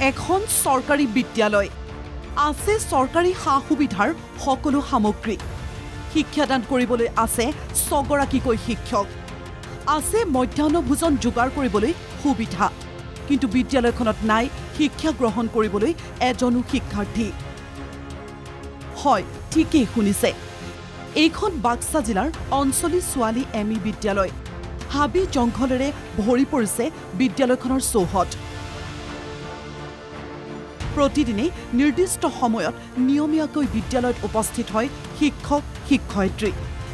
এখন চৰকাৰী বিদ্যালয় আছে চৰকাৰী সা-সুবিধাৰ সকলো সামগ্ৰী শিক্ষাদান কৰিবলৈ আছে 6 গৰাকীকৈ শিক্ষক আছে মধ্যাহ্ন ভোজন যোগাৰ কৰিবলৈ সুবিধা কিন্তু বিদ্যালয়খনত নাই শিক্ষা গ্ৰহণ কৰিবলৈ এজনো শিক্ষাৰ্থী হয় ঠিকই শুনিছে এইখন বাক্সা জিলাৰ অঞ্চলী ছোৱালী এমই বিদ্যালয় হাবি জংঘলেৰে ভৰি পৰিছে বিদ্যালয়খনৰ চৌহদ প্ৰতিদিনে নিৰ্দিষ্ট সময়ত নিয়মীয়াকৈ বিদ্যালয়ত উপস্থিত হয় শিক্ষক শিক্ষয়িত্ৰী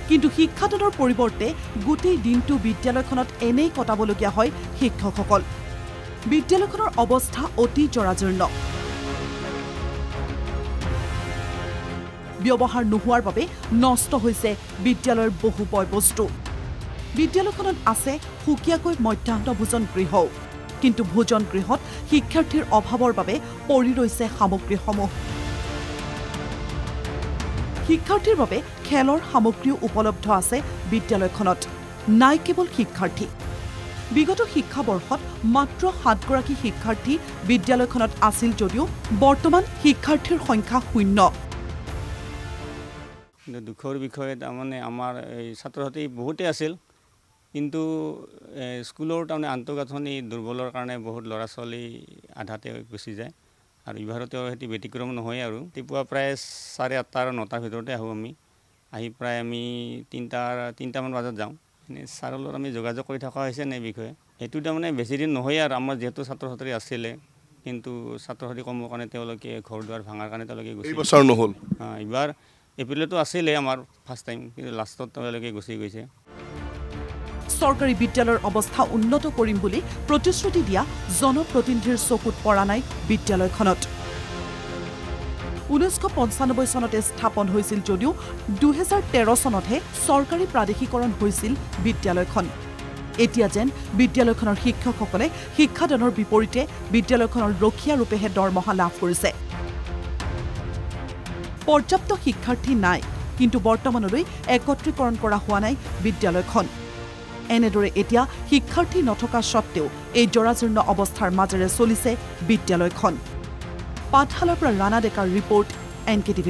কিন্তু শিক্ষাদানৰ পৰিৱৰ্তে গোটেই দিনটো বিদ্যালয়খনত এনেই কটাবলগীয়া হয় শিক্ষকসকল বিদ্যালয়খনৰ অৱস্থা অতি জৰাজীৰ্ণ ব্যৱহাৰ নোহোৱাৰ বাবে নষ্ট হৈছে বিদ্যালয়ৰ বহু বস্তু বিদ্যালয়খনত আছে সুকীয়াকৈ মধ্যাহ্ন ভোজন গৃহ কিন্তু ভোজন গৃহত শিক্ষাৰ্থীৰ অভাৱৰ বাবে পৰি ৰৈছে সামগ্ৰীসমূহ শিক্ষাৰ্থীৰ বাবে খেলৰ সামগ্ৰীও উপলব্ধ আছে বিদ্যালয়খনত নাই কেৱল শিক্ষাৰ্থী বিগত শিক্ষাবৰ্ষত মাত্ৰ 7 গৰাকী শিক্ষাৰ্থী বিদ্যালয়খনত আছিল যদিও বৰ্তমান শিক্ষাৰ্থীৰ সংখ্যা শূন্য দুখৰ বিষয়ে তাৰমানে আমাৰ এই ছাত্ৰ-ছাত্ৰী বহুতে আছিল কিন্তু স্কুলৰ তাৰমানে আন্তঃগাঁথনি দুৰ্বলৰ কাৰণে বহুত ল'ৰা ছোৱালী আধাতে গুচি যায় আৰু ইভাৰতেও হেতি ব্যতিক্ৰম নহয় আৰু ৰাতিপুৱা প্ৰায় 8:30 আৰু 9টাৰ ভিতৰতে আহোঁ আমি আহি প্ৰায় আমি 3টামান বজাত যাওঁ ছাৰৰ লগত আমি যোগাযোগ কৰি থকা হৈছে নে বিষয়ে এইটো তাৰমানে বেছি দিন নহয় আৰু আমাৰ যিহেতু ছাত্ৰ ছাত্ৰী আছিলে কিন্তু ছাত্ৰ ছাত্ৰী কমৰ কাৰণে তেওঁলোকে ঘৰ দুৱাৰ ভাঙাৰ কাৰণে তেওঁলোকে গুচি এই বছৰ নহ'ল এইবাৰ এপ্ৰিলতো আছিলে আমাৰ ফাৰ্ষ্ট টাইম কিন্তু লাষ্টত তেওঁলোকে গুচি গৈছে চৰকাৰী বিদ্যালয়ৰ অৱস্থা উন্নত কৰিম বুলি প্ৰতিশ্ৰুতি দিয়া জনপ্ৰতিনিধিৰ চকুত পৰা নাই বিদ্যালয়খনত 1995 চনতে স্থাপন হৈছিল যদিও 2013 চনতহে চৰকাৰী প্ৰাদেশিকৰণ হৈছিল বিদ্যালয়খন এতিয়া যেন বিদ্যালয়খনৰ শিক্ষকসকলে শিক্ষাদানৰ বিপৰীতে বিদ্যালয়খনৰ ৰখীয়া ৰূপেহে দৰমহা লাভ কৰিছে পৰ্যাপ্ত শিক্ষাৰ্থী নাই কিন্তু বৰ্তমানলৈ একত্ৰীকৰণ কৰা হোৱা নাই বিদ্যালয়খন এনেদৰে এতিয়া শিক্ষাৰ্থী নথকা সত্ত্বেও এই জৰাজীৰ্ণ অৱস্থাৰ মাজেৰে চলিছে বিদ্যালয়খন পাঠশালাৰ পৰা ৰাণা ডেকাৰ ৰিপৰ্ট NKTV+